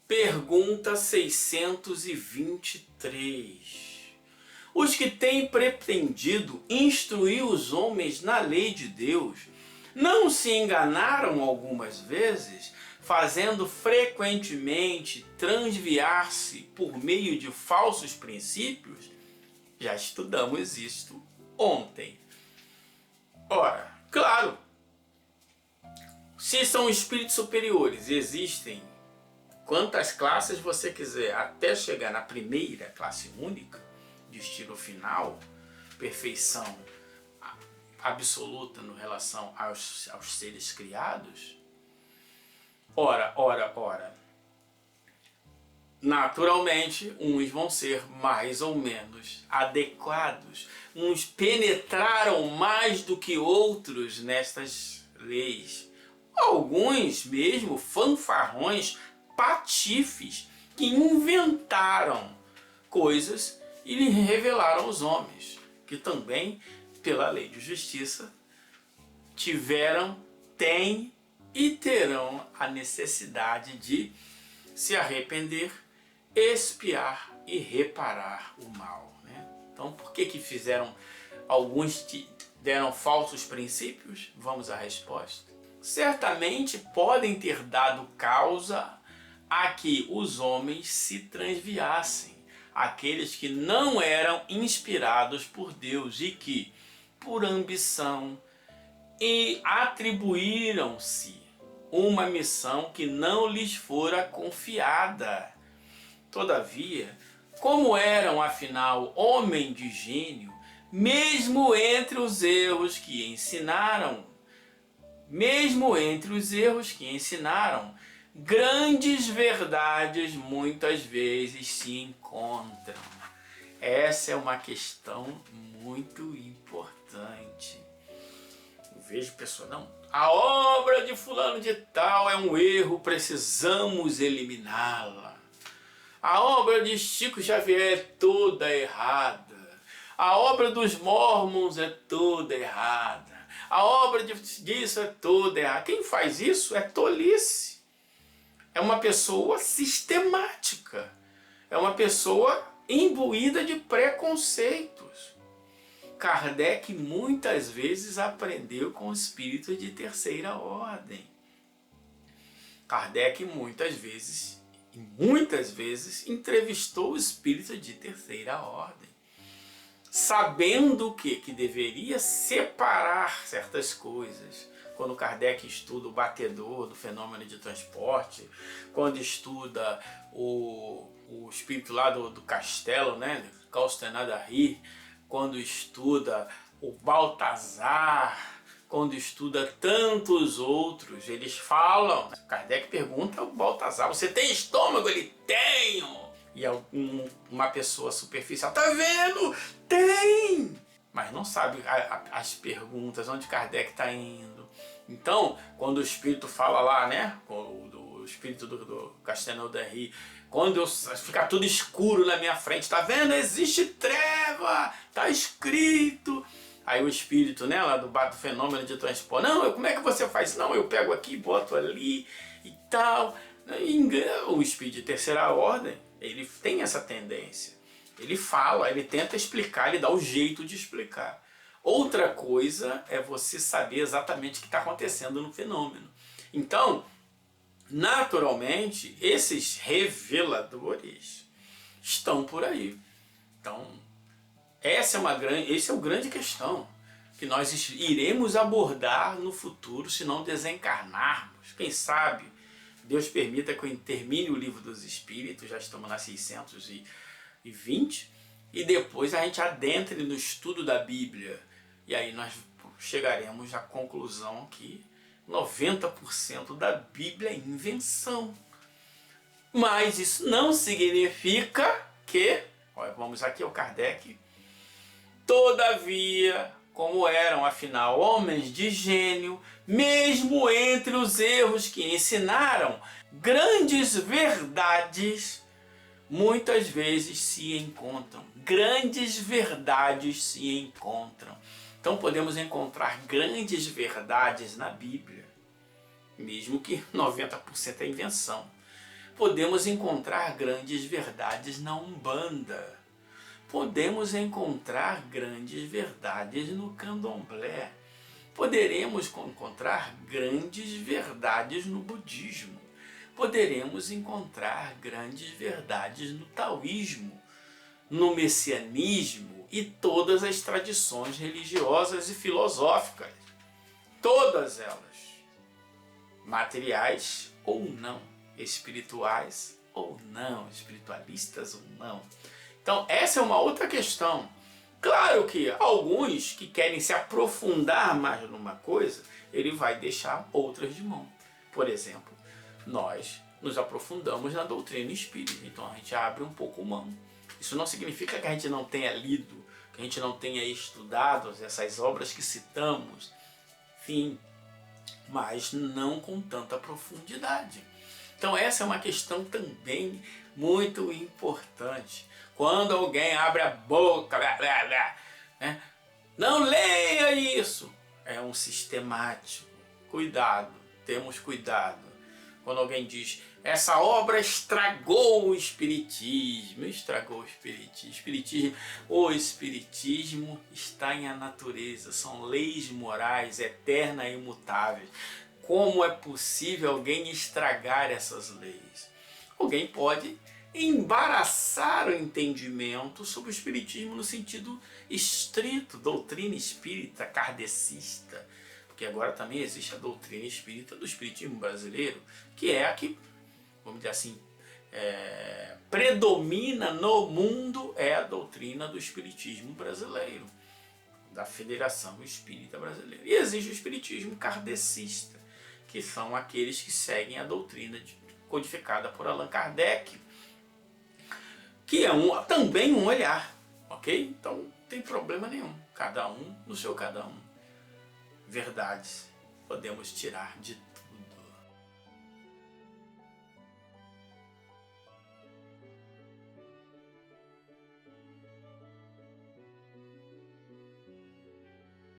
Pergunta 623. Os que têm pretendido instruir os homens na lei de Deus, não se enganaram algumas vezes, fazendo frequentemente transviar-se por meio de falsos princípios? Já estudamos isto ontem. Ora, claro, se são espíritos superiores, existem quantas classes você quiser, até chegar na primeira classe única, destino final, perfeição absoluta no relação aos seres criados. Ora, naturalmente, uns vão ser mais ou menos adequados, uns penetraram mais do que outros nestas leis, alguns mesmo fanfarrões, patifes, que inventaram coisas e lhe revelaram aos homens, que também, pela lei de justiça, tiveram, têm e terão a necessidade de se arrepender, expiar e reparar o mal, né? Então, por que fizeram? Alguns deram falsos princípios? Vamos à resposta. Certamente podem ter dado causa a que os homens se transviassem, aqueles que não eram inspirados por Deus e que, por ambição, e atribuíram-se uma missão que não lhes fora confiada. Todavia, como eram afinal homens de gênio, mesmo entre os erros que ensinaram, grandes verdades muitas vezes se encontram. Essa é uma questão muito importante. Eu vejo pessoas, não, a obra de fulano de tal é um erro, precisamos eliminá-la. A obra de Chico Xavier é toda errada. A obra dos Mormons é toda errada. A obra disso é toda errada. Quem faz isso é tolice. É uma pessoa sistemática. É uma pessoa imbuída de preconceitos. Kardec muitas vezes aprendeu com espíritos de terceira ordem. Kardec muitas vezes entrevistou espíritos de terceira ordem, sabendo que deveria separar certas coisas. Quando Kardec estuda o batedor do fenômeno de transporte, quando estuda o espírito lá do castelo, né, Castanhari, quando estuda o Baltazar, quando estuda tantos outros, eles falam. Kardec pergunta ao Baltazar, você tem estômago? Ele, tenho! E uma pessoa superficial, tá vendo? Tem! Mas não sabe as perguntas, onde Kardec está indo. Então, quando o espírito fala lá, né, o espírito do Castanhari, quando ficar tudo escuro na minha frente, tá vendo? Existe treva, tá escrito. Aí o espírito, né, lá do fenômeno de transporte, não, como é que você faz? Não, eu pego aqui, boto ali e tal. O espírito de terceira ordem, ele tem essa tendência. Ele fala, ele tenta explicar, ele dá o jeito de explicar. Outra coisa é você saber exatamente o que está acontecendo no fenômeno. Então, naturalmente, esses reveladores estão por aí. Então, essa é uma grande questão que nós iremos abordar no futuro, se não desencarnarmos. Quem sabe, Deus permita que eu termine o Livro dos Espíritos, já estamos na 620, e depois a gente adentre no estudo da Bíblia. E aí nós chegaremos à conclusão que 90% da Bíblia é invenção. Mas isso não significa que, olha, vamos aqui ao Kardec, todavia, como eram afinal homens de gênio, mesmo entre os erros que ensinaram, grandes verdades muitas vezes se encontram. Grandes verdades se encontram. Então podemos encontrar grandes verdades na Bíblia, mesmo que 90% é invenção. Podemos encontrar grandes verdades na Umbanda. Podemos encontrar grandes verdades no Candomblé. Poderemos encontrar grandes verdades no budismo. Poderemos encontrar grandes verdades no taoísmo, no messianismo e todas as tradições religiosas e filosóficas. Todas elas, materiais ou não, espirituais ou não, espiritualistas ou não. Então essa é uma outra questão. Claro que alguns que querem se aprofundar mais numa coisa, ele vai deixar outras de mão. Por exemplo, nós nos aprofundamos na doutrina espírita, então a gente abre um pouco mão. Isso não significa que a gente não tenha lido, que a gente não tenha estudado essas obras que citamos, enfim, mas não com tanta profundidade. Então essa é uma questão também muito importante. Quando alguém abre a boca, né? Não leia isso. É um sistemático. Cuidado, temos cuidado. Quando alguém diz, essa obra estragou o Espiritismo, estragou o Espiritismo. O Espiritismo está em a natureza, são leis morais eternas e imutáveis. Como é possível alguém estragar essas leis? Alguém pode embaraçar o entendimento sobre o Espiritismo no sentido estrito, doutrina espírita kardecista, porque agora também existe a doutrina espírita do Espiritismo brasileiro, que é a que, vamos dizer assim, predomina no mundo, é a doutrina do Espiritismo brasileiro, da Federação Espírita Brasileira. E existe o Espiritismo kardecista, que são aqueles que seguem a doutrina codificada por Allan Kardec, que é também um olhar, ok? Então não tem problema nenhum, cada um no seu cada um. Verdades podemos tirar de